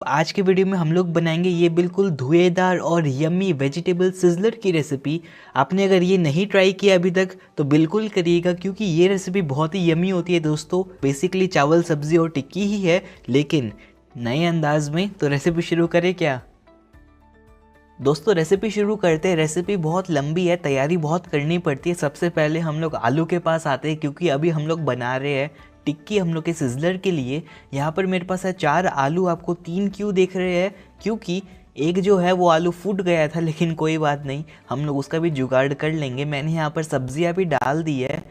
आज के वीडियो में हम लोग बनाएंगे ये बिल्कुल धुएंधार और यम्मी वेजिटेबल सिजलर की रेसिपी। आपने अगर ये नहीं ट्राई किया अभी तक तो बिल्कुल करिएगा, क्योंकि ये रेसिपी बहुत ही यम्मी होती है दोस्तों। बेसिकली चावल सब्जी और टिक्की ही है, लेकिन नए अंदाज में। तो रेसिपी शुरू करें क्या दोस्तों? रेसिपी शुरू करते हैं। रेसिपी बहुत लंबी है, तैयारी बहुत करनी पड़ती है। सबसे पहले हम लोग आलू के पास आते हैं, क्योंकि अभी हम लोग बना रहे हैं टिक्की हम लोग के सिजलर के लिए। यहाँ पर मेरे पास है 4 आलू। आपको 3 क्यों देख रहे हैं? क्योंकि एक जो है वो आलू फूट गया था, लेकिन कोई बात नहीं, हम लोग उसका भी जुगाड़ कर लेंगे। मैंने यहाँ पर सब्जियाँ भी डाल दी है।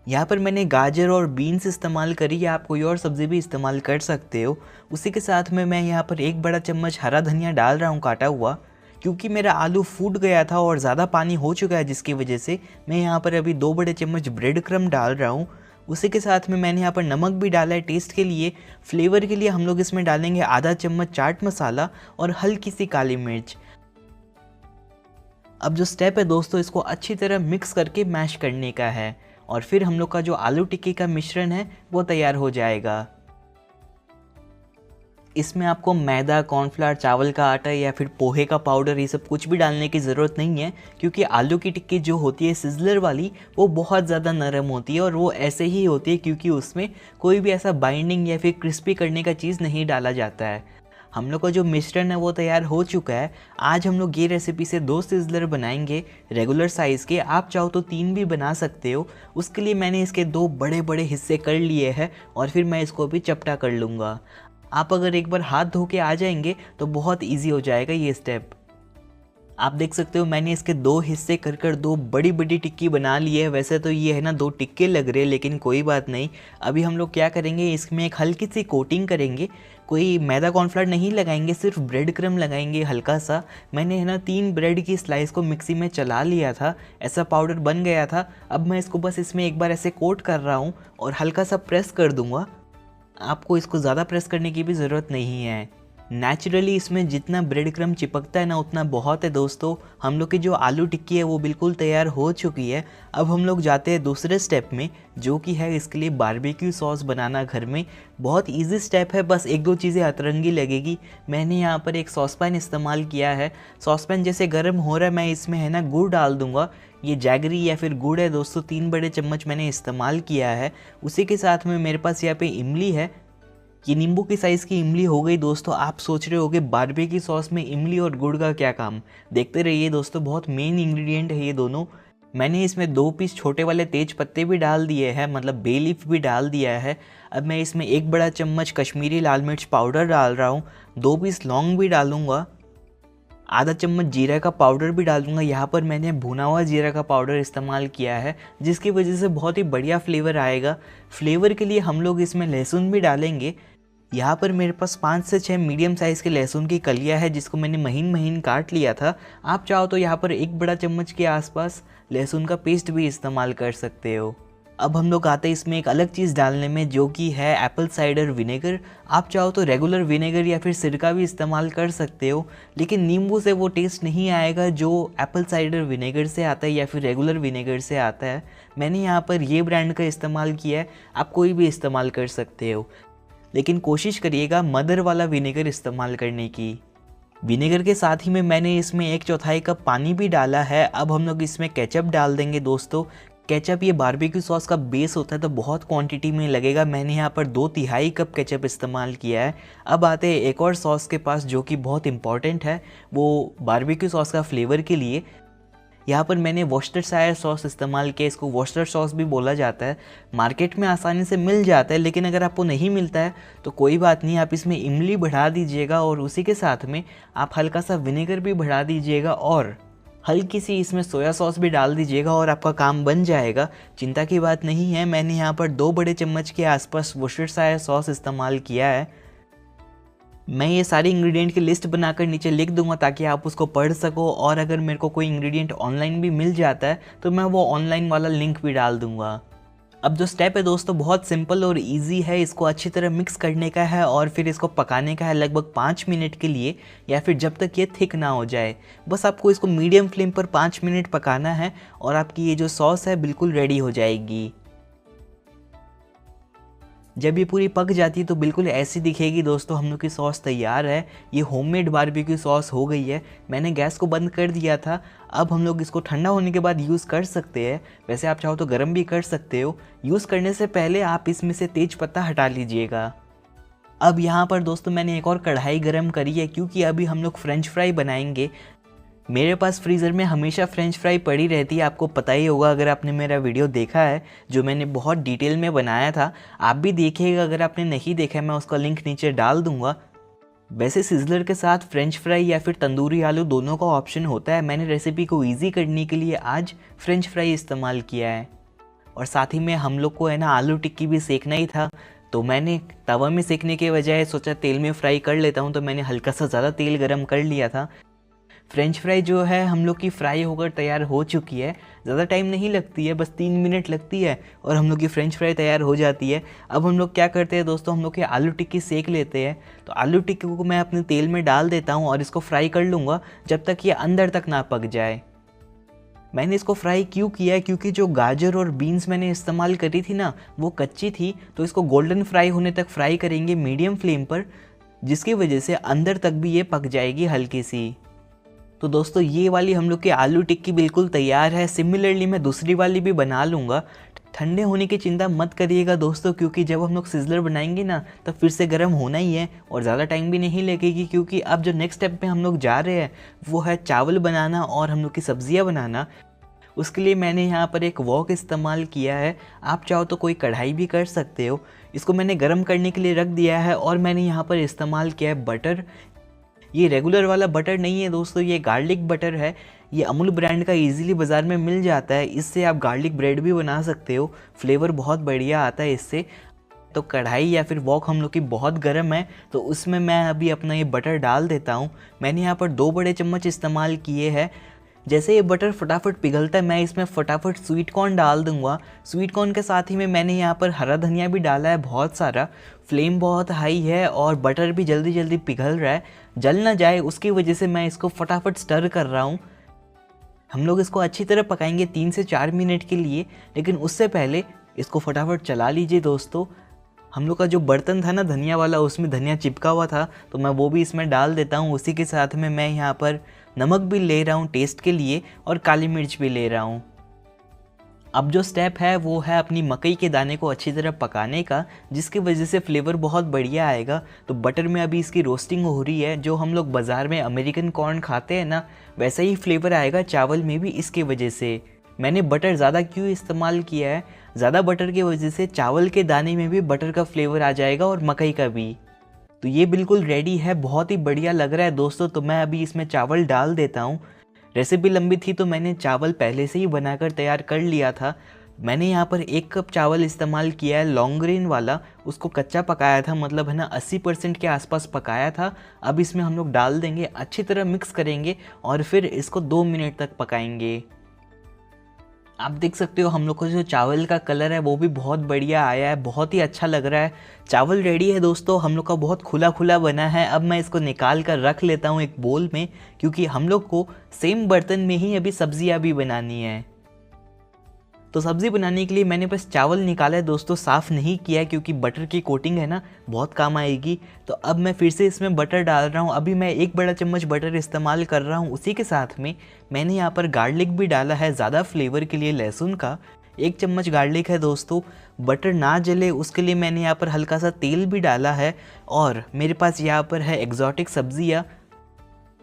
यहाँ पर मैंने गाजर और बीन्स इस्तेमाल करी है, आप कोई और सब्ज़ी भी इस्तेमाल कर सकते हो। उसी के साथ में मैं यहाँ पर 1 बड़ा चम्मच हरा धनिया डाल रहा हूँ काटा हुआ, क्योंकि मेरा आलू फूट गया था और ज़्यादा पानी हो चुका है, जिसकी वजह से मैं यहाँ पर अभी 2 बड़े चम्मच ब्रेड क्रम्ब डाल रहा हूँ। उसी के साथ में मैंने यहाँ पर नमक भी डाला है टेस्ट के लिए। फ्लेवर के लिए हम लोग इसमें डालेंगे आधा चम्मच चाट मसाला और हल्की सी काली मिर्च। अब जो स्टेप है दोस्तों, इसको अच्छी तरह मिक्स करके मैश करने का है, और फिर हम लोग का जो आलू टिक्की का मिश्रण है वो तैयार हो जाएगा। इसमें आपको मैदा, कॉर्नफ्लावर, चावल का आटा या फिर पोहे का पाउडर, ये सब कुछ भी डालने की ज़रूरत नहीं है, क्योंकि आलू की टिक्की जो होती है सिजलर वाली, वो बहुत ज़्यादा नरम होती है। और वो ऐसे ही होती है क्योंकि उसमें कोई भी ऐसा बाइंडिंग या फिर क्रिस्पी करने का चीज़ नहीं डाला जाता है। हम लोग का जो मिश्रण है वो तैयार हो चुका है। आज हम लोग ये रेसिपी से 2 सिजलर बनाएंगे रेगुलर साइज़ के। आप चाहो तो 3 भी बना सकते हो। उसके लिए मैंने इसके 2 बड़े बड़े हिस्से कर लिए हैं, और फिर मैं इसको भी चपटा कर लूँगा। आप अगर एक बार हाथ धो के आ जाएंगे तो बहुत इजी हो जाएगा ये स्टेप। आप देख सकते हो मैंने इसके 2 हिस्से कर कर 2 बड़ी बड़ी टिक्की बना ली है। वैसे तो ये है ना 2 टिक्के लग रहे हैं, लेकिन कोई बात नहीं। अभी हम लोग क्या करेंगे, इसमें एक हल्की सी कोटिंग करेंगे। कोई मैदा कॉर्नफ्लावर नहीं लगाएंगे, सिर्फ ब्रेड क्रम्ब लगाएंगे हल्का सा। मैंने है ना 3 ब्रेड की स्लाइस को मिक्सी में चला लिया था, ऐसा पाउडर बन गया था। अब मैं इसको बस इसमें एक बार ऐसे कोट कर रहा हूँ और हल्का सा प्रेस कर दूँगा। आपको इसको ज़्यादा प्रेस करने की भी ज़रूरत नहीं है। नेचुरली इसमें जितना ब्रेड क्रम्ब चिपकता है ना, उतना बहुत है दोस्तों। हम लोग की जो आलू टिक्की है वो बिल्कुल तैयार हो चुकी है। अब हम लोग जाते हैं दूसरे स्टेप में, जो कि है इसके लिए बारबेक्यू सॉस बनाना घर में। बहुत इजी स्टेप है, बस 1-2 चीज़ें अतरंगी लगेगी। मैंने यहाँ पर एक सॉसपैन इस्तेमाल किया है। सॉसपैन जैसे गर्म हो रहा है, मैं इसमें है ना गुड़ डाल दूँगा। ये जैगरी या फिर गुड़ है दोस्तों, 3 बड़े चम्मच मैंने इस्तेमाल किया है। उसी के साथ में मेरे पास यहाँ पे इमली है। ये नींबू की साइज़ की इमली हो गई दोस्तों। आप सोच रहे होगे बारबेक्यू सॉस में इमली और गुड़ का क्या काम? देखते रहिए दोस्तों, बहुत मेन इंग्रेडिएंट है ये दोनों। मैंने इसमें 2 पीस छोटे वाले तेज पत्ते भी डाल दिए हैं, मतलब बे लीफ भी डाल दिया है। अब मैं इसमें 1 बड़ा चम्मच कश्मीरी लाल मिर्च पाउडर डाल रहा हूँ, 2 पीस लौंग भी डालूंगा, आधा चम्मच जीरा का पाउडर भी डाल दूंगा। यहाँ पर मैंने भुना हुआ जीरा का पाउडर इस्तेमाल किया है, जिसकी वजह से बहुत ही बढ़िया फ्लेवर आएगा। फ्लेवर के लिए हम लोग इसमें लहसुन भी डालेंगे। यहाँ पर मेरे पास 5 से 6 मीडियम साइज़ के लहसुन की कलियाँ है, जिसको मैंने महीन महीन काट लिया था। आप चाहो तो यहाँ पर 1 बड़ा चम्मच के आसपास लहसुन का पेस्ट भी इस्तेमाल कर सकते हो। अब हम लोग आते हैं इसमें एक अलग चीज़ डालने में, जो कि है एप्पल साइडर विनेगर। आप चाहो तो रेगुलर विनेगर या फिर सिरका भी इस्तेमाल कर सकते हो, लेकिन नींबू से वो टेस्ट नहीं आएगा जो एप्पल साइडर विनेगर से आता है या फिर रेगुलर विनेगर से आता है। मैंने यहाँ पर ये ब्रांड का इस्तेमाल किया है, आप कोई भी इस्तेमाल कर सकते हो, लेकिन कोशिश करिएगा मदर वाला विनेगर इस्तेमाल करने की। विनेगर के साथ ही में मैंने इसमें 1/4 कप पानी भी डाला है। अब हम लोग इसमें केचप डाल देंगे दोस्तों। केचप ये बारबेक्यू सॉस का बेस होता है, तो बहुत क्वांटिटी में लगेगा। मैंने यहाँ पर 2/3 कप केचप इस्तेमाल किया है। अब आते हैं एक और सॉस के पास, जो कि बहुत इंपॉर्टेंट है वो बारबेक्यू सॉस का फ्लेवर के लिए। यहाँ पर मैंने वॉर्सेस्टरशायर सॉस इस्तेमाल किया। इसको वॉर्सेस्टर सॉस भी बोला जाता है। मार्केट में आसानी से मिल जाता है, लेकिन अगर आपको नहीं मिलता है तो कोई बात नहीं, आप इसमें इमली बढ़ा दीजिएगा और उसी के साथ में आप हल्का सा विनेगर भी बढ़ा दीजिएगा और हल्की सी इसमें सोया सॉस भी डाल दीजिएगा, और आपका काम बन जाएगा। चिंता की बात नहीं है। मैंने यहाँ पर 2 बड़े चम्मच के आसपास वॉर्सेस्टरशायर सॉस इस्तेमाल किया है। मैं ये सारे इंग्रेडिएंट की लिस्ट बनाकर नीचे लिख दूंगा, ताकि आप उसको पढ़ सको। और अगर मेरे को कोई इंग्रेडिएंट ऑनलाइन भी मिल जाता है तो मैं वो ऑनलाइन वाला लिंक भी डाल दूंगा। अब जो स्टेप है दोस्तों बहुत सिंपल और इजी है। इसको अच्छी तरह मिक्स करने का है और फिर इसको पकाने का है लगभग 5 मिनट के लिए, या फिर जब तक ये थिक ना हो जाए। बस आपको इसको मीडियम फ्लेम पर 5 मिनट पकाना है और आपकी ये जो सॉस है बिल्कुल रेडी हो जाएगी। जब ये पूरी पक जाती है तो बिल्कुल ऐसी दिखेगी दोस्तों, हम लोग की सॉस तैयार है। ये होममेड बारबेक्यू सॉस हो गई है। मैंने गैस को बंद कर दिया था। अब हम लोग इसको ठंडा होने के बाद यूज़ कर सकते हैं। वैसे आप चाहो तो गर्म भी कर सकते हो। यूज़ करने से पहले आप इसमें से तेज पत्ता हटा लीजिएगा। अब यहाँ पर दोस्तों मैंने एक और कढ़ाई गरम करी है, क्योंकि अभी हम लोग फ्रेंच फ्राई बनाएंगे। मेरे पास फ्रीज़र में हमेशा फ्रेंच फ्राई पड़ी रहती है, आपको पता ही होगा अगर आपने मेरा वीडियो देखा है जो मैंने बहुत डिटेल में बनाया था। आप भी देखिएगा, अगर आपने नहीं देखा है मैं उसका लिंक नीचे डाल दूंगा। वैसे सिज़लर के साथ फ्रेंच फ्राई या फिर तंदूरी आलू दोनों का ऑप्शन होता है। मैंने रेसिपी को ईजी करने के लिए आज फ्रेंच फ्राई इस्तेमाल किया है। और साथ ही में हम लोग को है ना आलू टिक्की भी सेकना ही था, तो मैंने तवा में सेकने के बजाय सोचा तेल में फ्राई कर लेता हूँ, तो मैंने हल्का सा ज़्यादा तेल गरम कर लिया था। फ्रेंच फ्राई जो है हम लोग की फ्राई होकर तैयार हो चुकी है। ज़्यादा टाइम नहीं लगती है, बस 3 मिनट लगती है और हम लोग की फ्रेंच फ्राई तैयार हो जाती है। अब हम लोग क्या करते हैं दोस्तों, हम लोग की आलू टिक्की सेक लेते हैं। तो आलू टिक्की को मैं अपने तेल में डाल देता हूँ और इसको फ्राई कर लूँगा जब तक ये अंदर तक ना पक जाए। मैंने इसको फ्राई क्यों किया है, क्योंकि जो गाजर और बीन्स मैंने इस्तेमाल करी थी ना वो कच्ची थी, तो इसको गोल्डन फ्राई होने तक फ्राई करेंगे मीडियम फ्लेम पर, जिसकी वजह से अंदर तक भी ये पक जाएगी हल्की सी। तो दोस्तों ये वाली हम लोग की आलू टिक्की बिल्कुल तैयार है। सिमिलरली मैं दूसरी वाली भी बना लूँगा। ठंडे होने की चिंता मत करिएगा दोस्तों, क्योंकि जब हम लोग सिज़लर बनाएंगे ना तब फिर से गर्म होना ही है और ज़्यादा टाइम भी नहीं लगेगी, क्योंकि अब जो नेक्स्ट स्टेप पे हम लोग जा रहे हैं वो है चावल बनाना और हम लोग की सब्जियां बनाना। उसके लिए मैंने यहाँ पर एक वॉक इस्तेमाल किया है। आप चाहो तो कोई कढ़ाई भी कर सकते हो। इसको मैंने गर्म करने के लिए रख दिया है और मैंने यहाँ पर इस्तेमाल किया है बटर। ये रेगुलर वाला बटर नहीं है दोस्तों, ये गार्लिक बटर है। ये अमूल ब्रांड का इजीली बाज़ार में मिल जाता है। इससे आप गार्लिक ब्रेड भी बना सकते हो, फ्लेवर बहुत बढ़िया आता है इससे। तो कढ़ाई या फिर वॉक हम लोग की बहुत गर्म है, तो उसमें मैं अभी अपना ये बटर डाल देता हूँ। मैंने यहाँ पर 2 बड़े चम्मच इस्तेमाल किए हैं। जैसे ये बटर फटाफट पिघलता है मैं इसमें फटाफट स्वीट कॉर्न डाल दूंगा। स्वीट कॉर्न के साथ ही में मैंने यहाँ पर हरा धनिया भी डाला है बहुत सारा। फ्लेम बहुत हाई है और बटर भी जल्दी जल्दी पिघल रहा है, जल ना जाए उसकी वजह से मैं इसको फटाफट स्टर कर रहा हूँ। हम लोग इसको अच्छी तरह पकाएंगे 3 से 4 मिनट के लिए, लेकिन उससे पहले इसको फटाफट चला लीजिए दोस्तों। हम लोग का जो बर्तन था ना धनिया वाला, उसमें धनिया चिपका हुआ था, तो मैं वो भी इसमें डाल देता हूँ। उसी के साथ में मैं यहाँ पर नमक भी ले रहा हूँ टेस्ट के लिए और काली मिर्च भी ले रहा हूँ। अब जो स्टेप है वो है अपनी मकई के दाने को अच्छी तरह पकाने का, जिसकी वजह से फ्लेवर बहुत बढ़िया आएगा। तो बटर में अभी इसकी रोस्टिंग हो रही है। जो हम लोग बाज़ार में अमेरिकन कॉर्न खाते हैं ना, वैसा ही फ्लेवर आएगा चावल में भी इसकी वजह से। मैंने बटर ज़्यादा क्यों इस्तेमाल किया है, ज़्यादा बटर की वजह से चावल के दाने में भी बटर का फ्लेवर आ जाएगा और मकई का भी। तो ये बिल्कुल रेडी है, बहुत ही बढ़िया लग रहा है दोस्तों। तो मैं अभी इसमें चावल डाल देता हूँ। रेसिपी लंबी थी तो मैंने चावल पहले से ही बनाकर तैयार कर लिया था। मैंने यहाँ पर 1 कप चावल इस्तेमाल किया है लॉन्ग ग्रेन वाला। उसको कच्चा पकाया था, मतलब है ना 80% के आसपास पकाया था। अब इसमें हम लोग डाल देंगे, अच्छी तरह मिक्स करेंगे और फिर इसको 2 मिनट तक पकाएंगे। आप देख सकते हो हम लोग को जो चावल का कलर है वो भी बहुत बढ़िया आया है, बहुत ही अच्छा लग रहा है। चावल रेडी है दोस्तों, हम लोग का बहुत खुला खुला बना है। अब मैं इसको निकाल कर रख लेता हूँ एक बोल में, क्योंकि हम लोग को सेम बर्तन में ही अभी सब्जियाँ भी बनानी है। तो सब्ज़ी बनाने के लिए मैंने बस चावल निकाला है दोस्तों, साफ़ नहीं किया है, क्योंकि बटर की कोटिंग है ना बहुत काम आएगी। तो अब मैं फिर से इसमें बटर डाल रहा हूँ। अभी मैं 1 बड़ा चम्मच बटर इस्तेमाल कर रहा हूँ। उसी के साथ में मैंने यहाँ पर गार्लिक भी डाला है ज़्यादा फ्लेवर के लिए, लहसुन का 1 चम्मच गार्लिक है दोस्तों। बटर ना जले उसके लिए मैंने यहाँ पर हल्का सा तेल भी डाला है। और मेरे पास यहाँ पर है एक्जॉटिक सब्जियाँ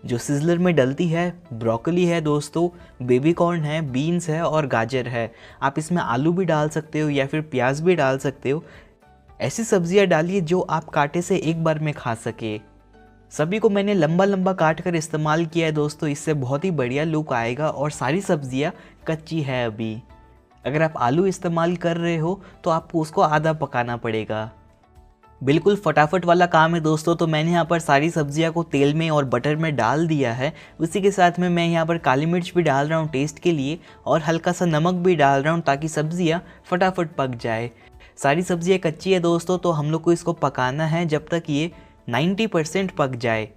जो सिज़लर में डलती है। ब्रोकली है दोस्तों, बेबी कॉर्न है, बीन्स है और गाजर है। आप इसमें आलू भी डाल सकते हो या फिर प्याज भी डाल सकते हो। ऐसी सब्जियां डालिए जो आप कांटे से एक बार में खा सके। सभी को मैंने लंबा लंबा काट कर इस्तेमाल किया है दोस्तों, इससे बहुत ही बढ़िया लुक आएगा। और सारी सब्जियां कच्ची है अभी। अगर आप आलू इस्तेमाल कर रहे हो तो आपको उसको आधा पकाना पड़ेगा। बिल्कुल फटाफट वाला काम है दोस्तों। तो मैंने यहाँ पर सारी सब्जियाँ को तेल में और बटर में डाल दिया है। उसी के साथ में मैं यहाँ पर काली मिर्च भी डाल रहा हूँ टेस्ट के लिए, और हल्का सा नमक भी डाल रहा हूँ ताकि सब्जियाँ फटाफट पक जाए। सारी सब्जियाँ कच्ची है दोस्तों, तो हम लोग को इसको पकाना है जब तक ये 90% पक जाए।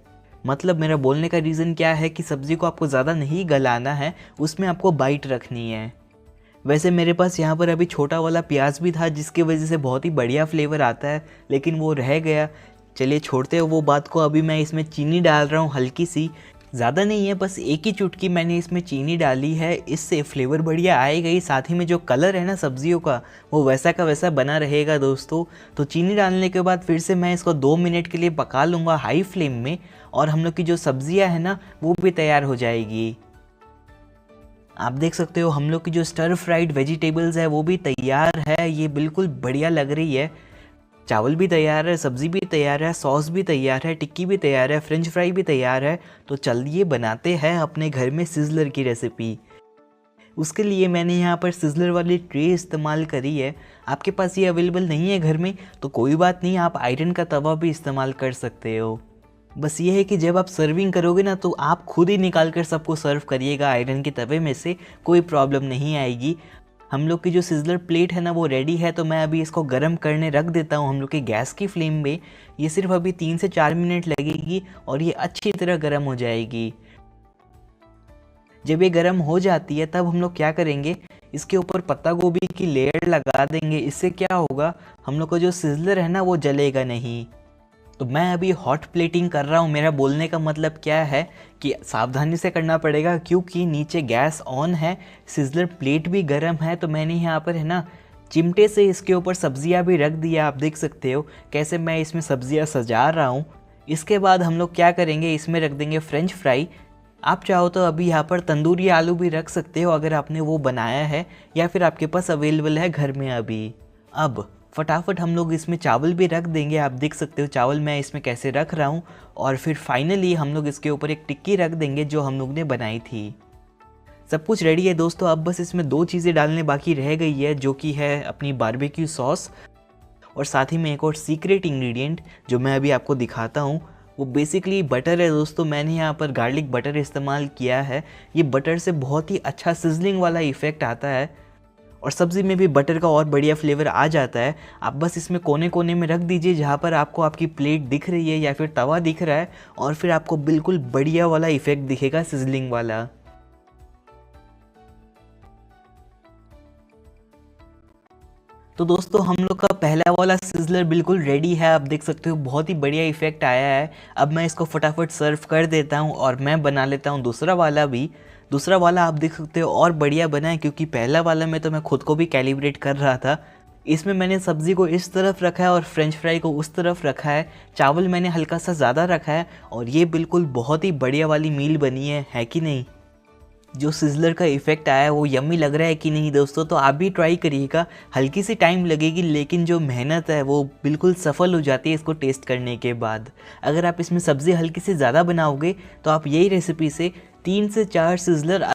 मतलब मेरा बोलने का रीज़न क्या है कि सब्ज़ी को आपको ज़्यादा नहीं गलाना है, उसमें आपको बाइट रखनी है। वैसे मेरे पास यहाँ पर अभी छोटा वाला प्याज भी था जिसकी वजह से बहुत ही बढ़िया फ्लेवर आता है, लेकिन वो रह गया। चलिए छोड़ते हो वो बात को। अभी मैं इसमें चीनी डाल रहा हूँ हल्की सी, ज़्यादा नहीं है, बस एक ही चुटकी मैंने इसमें चीनी डाली है। इससे फ्लेवर बढ़िया आएगा ही, साथ ही में जो कलर है ना सब्जियों का वो वैसा का वैसा बना रहेगा दोस्तों। तो चीनी डालने के बाद फिर से मैं इसको 2 मिनट के लिए पका लूँगा हाई फ्लेम में, और हम लोग की जो सब्जियाँ हैं ना वो भी तैयार हो जाएगी। आप देख सकते हो हम लोग की जो स्टर फ्राइड वेजिटेबल्स है वो भी तैयार है, ये बिल्कुल बढ़िया लग रही है। चावल भी तैयार है, सब्ज़ी भी तैयार है, सॉस भी तैयार है, टिक्की भी तैयार है, फ्रेंच फ्राई भी तैयार है। तो चलिए बनाते हैं अपने घर में सिज़लर की रेसिपी। उसके लिए मैंने यहाँ पर सिज़लर वाली ट्रे इस्तेमाल करी है। आपके पास ये अवेलेबल नहीं है घर में तो कोई बात नहीं, आप आयरन का तवा भी इस्तेमाल कर सकते हो। बस ये है कि जब आप सर्विंग करोगे ना तो आप खुद ही निकाल कर सबको सर्व करिएगा आयरन के तवे में से, कोई प्रॉब्लम नहीं आएगी। हम लोग की जो सिज़लर प्लेट है ना वो रेडी है, तो मैं अभी इसको गर्म करने रख देता हूँ हम लोग के गैस की फ्लेम में। ये सिर्फ अभी 3 से 4 मिनट लगेगी और ये अच्छी तरह गर्म हो जाएगी। जब ये गर्म हो जाती है तब हम लोग क्या करेंगे, इसके ऊपर पत्ता गोभी की लेयर लगा देंगे। इससे क्या होगा, हम लोग का जो सिज़लर है ना वो जलेगा नहीं। तो मैं अभी हॉट प्लेटिंग कर रहा हूँ। मेरा बोलने का मतलब क्या है कि सावधानी से करना पड़ेगा क्योंकि नीचे गैस ऑन है, सिज़लर प्लेट भी गर्म है। तो मैंने यहाँ पर है ना चिमटे से इसके ऊपर सब्जियाँ भी रख दिया। आप देख सकते हो कैसे मैं इसमें सब्जियाँ सजा रहा हूँ। इसके बाद हम लोग क्या करेंगे, इसमें रख देंगे फ्रेंच फ्राई। आप चाहो तो अभी यहाँ पर तंदूरी आलू भी रख सकते हो अगर आपने वो बनाया है या फिर आपके पास अवेलेबल है घर में अभी। अब फटाफट हम लोग इसमें चावल भी रख देंगे। आप देख सकते हो चावल मैं इसमें कैसे रख रहा हूँ। और फिर फाइनली हम लोग इसके ऊपर एक टिक्की रख देंगे जो हम लोग ने बनाई थी। सब कुछ रेडी है दोस्तों। अब बस इसमें 2 चीज़ें डालने बाकी रह गई है, जो कि है अपनी बारबेक्यू सॉस और साथ ही में एक और सीक्रेट इंग्रेडिएंट जो मैं अभी आपको दिखाता हूँ। वो बेसिकली बटर है दोस्तों। मैंने यहाँ पर गार्लिक बटर इस्तेमाल किया है। ये बटर से बहुत ही अच्छा सिजलिंग वाला इफ़ेक्ट आता है और सब्ज़ी में भी बटर का और बढ़िया फ्लेवर आ जाता है। आप बस इसमें कोने कोने में रख दीजिए जहाँ पर आपको आपकी प्लेट दिख रही है या फिर तवा दिख रहा है, और फिर आपको बिल्कुल बढ़िया वाला इफ़ेक्ट दिखेगा सिजलिंग वाला। तो दोस्तों हम लोग का पहला वाला सिज़लर बिल्कुल रेडी है। आप देख सकते हो बहुत ही बढ़िया इफ़ेक्ट आया है। अब मैं इसको फटाफट सर्व कर देता हूँ और मैं बना लेता हूँ दूसरा वाला भी। दूसरा वाला आप देख सकते हो और बढ़िया बना है क्योंकि पहला वाला में तो मैं खुद को भी कैलिब्रेट कर रहा था। इसमें मैंने सब्ज़ी को इस तरफ रखा है और फ्रेंच फ्राई को उस तरफ रखा है। चावल मैंने हल्का सा ज़्यादा रखा है और ये बिल्कुल बहुत ही बढ़िया वाली मील बनी है कि नहीं। जो सिज़लर का इफ़ेक्ट आया है वो यम्मी लग रहा है कि नहीं दोस्तों। तो आप भी ट्राई करिएगा। हल्की सी टाइम लगेगी लेकिन जो मेहनत है वो बिल्कुल सफल हो जाती है इसको टेस्ट करने के बाद। अगर आप इसमें सब्ज़ी हल्की सी ज़्यादा बनाओगे तो आप यही रेसिपी से 3 से 4 सिज़लर